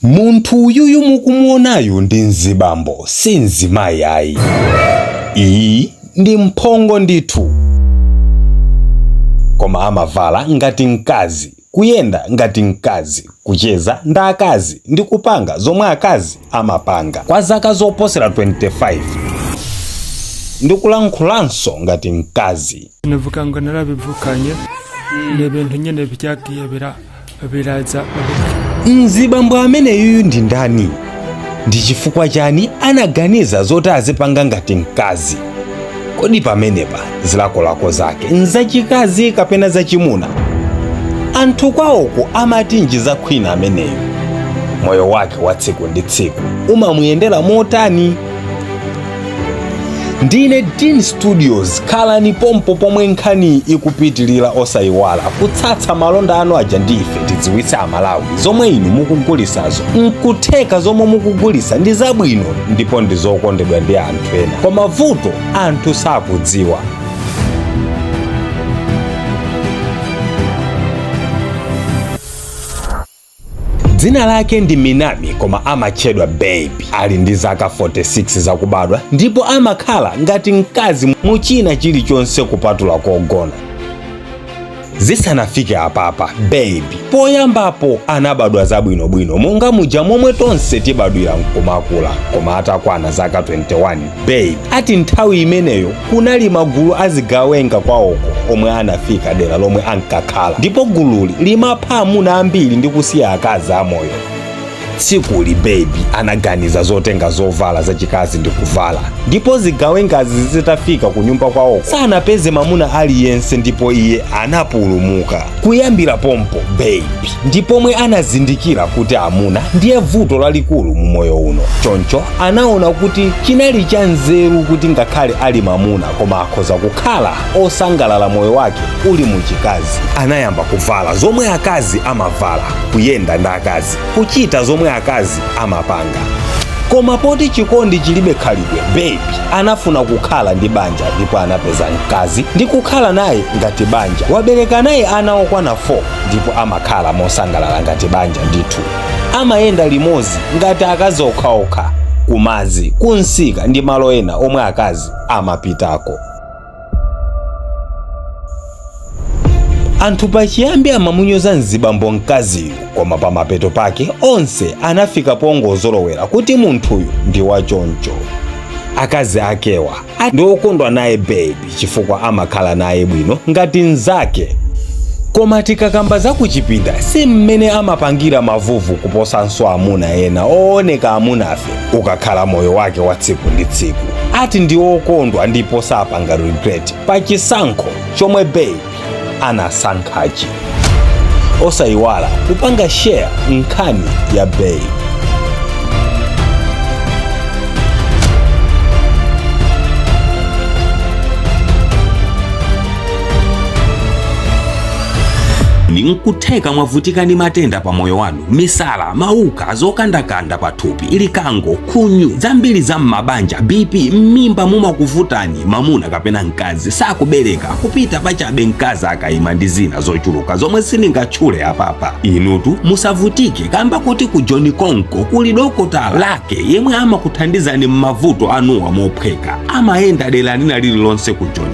Munthu uyuyu mukumuonayu ndi mzibambo si mzimayi ayi. Iyi ndi mphongo ndithu. Koma amavala ngati mkazi, kuyenda ngati mkazi, kucheza nda akazi ndi kupanga zomwe akazi amapanga. Kwa zaka zoposera 25 ndikulankhulanso ngati mkazi. Navuga ngo narabivukanye n'ibintu nyene byagiye biraza. Mzibambo ameneyu ndi ndani? Ndi chifukwa chani anaganiza zoti azipanga ngati mkazi? Kodi pamenepa zilakolako zake nzachikazi kapena zachimuna? Anthu kwawoko amati njiza khwina ameneyu. Moyo wake wa tsiku ndi tsiku umamuyendera motani? Ndine Dean Studios, khalani pompo pomwe nkhani ikupitilira osayiwala kutsatsa malonda anu aja ndi ife tidziwitse Amalawi zomwe inu mukugulisazo. Nkutheka zomwe mukugulisa ndi zabwino ndipo ndi zokondedwa ndi anthu ena, koma vuto anthu sakudziwa. Dzina lake ndi Minami koma amatchedwa Baby. Ali ndi zaka 46 zakubadwa ndipo amakhala ngati mkazi muchina chilichonse kupatula kogona. Zisanafike apapa, Baby poyambapo anabadwa zabwinobwino monga muja momwe tonse tibadwira nkumakula. Koma atakwana zaka 21, Baby ati nthawi imeneyo kunali magulu azigawenga kwawoko omwe anafika dera lomwe ankakhala, ndipo gululi limapha amuna ambiri ndi kusiya akazi amoyo. Tsikuli Baby anaganiza zotenga zovala zachikazi ndi kuvala, ndipo zigawengazi zitafika ku nyumba kwawo sanapeze mamuna aliyense, ndipo iye anapulumuka. Kuyambira pompo Baby ndipomwe anazindikira kuti amuna ndiye vuto lalikulu mu moyo uno. Choncho anaona kuti chinali cha nzeru kuti ngakhale ali mamuna koma akhoza kukhala osangalala moyo wake uli muchikazi. Anayamba kuvala zomwe akazi amavala, kuyenda ndi akazi, kuchita zomwe akazi amapanga. Koma poti chikondi chilibe khalidwe, Baby anafuna kukhala ndi banja, ndipo anapeza mkazi ndi kukhala naye ngati banja. Wabereka naye ana okwana 4 ndipo amakhala mosangalala ngati banja ndithu. Amayenda limodzi ngati akazi okhaokha, kumazi, kunsika ndi malo ena omwe akazi amapitako. Anthu pachiyambi amamunyoza mzibambo mkaziyu, koma pamapeto pake onse anafika pongozolowera kuti munthuyu ndi wachoncho. Akazi akewa ndi okondwa naye Baby chifukwa amakhala naye bwino ngati nzake. Koma tikakamba za kuchipinda si mmene amapangira mavuvu kuposanso amuna ena ooneka amunafe. Ukakhala moyo wake wa tsiku ndi tsiku ati ndi okondwa ndipo sapanga regret pa chisankho chomwe Baby anasankhachi. Osayiwala kupanga share nkhani ya Baby. Nkutheka mwavutika ndi matenda pa moyo wanu, misala, mauka, zokandakanda pathupi, ilikango, khunyu, zambiri za mmabanja, BP, mmimba mumakuvutani, mamuna kapena mkazi sakubereka, kupita pachabe mkazi akayima ndi zina zochuluka zomwe siningatchule apapa. Inutu musavutike kamba kuti ku John Konko kuli dokotala lake yemwe amakuthandizani mmavuto anuwa mophweka. Amayenda dera lina lililonse ku John.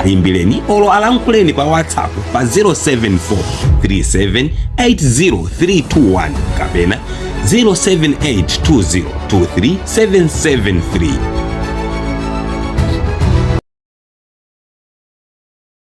Ayimbireni olo alankhuleni pa WhatsApp pa 07437803321 kapena 07820237773.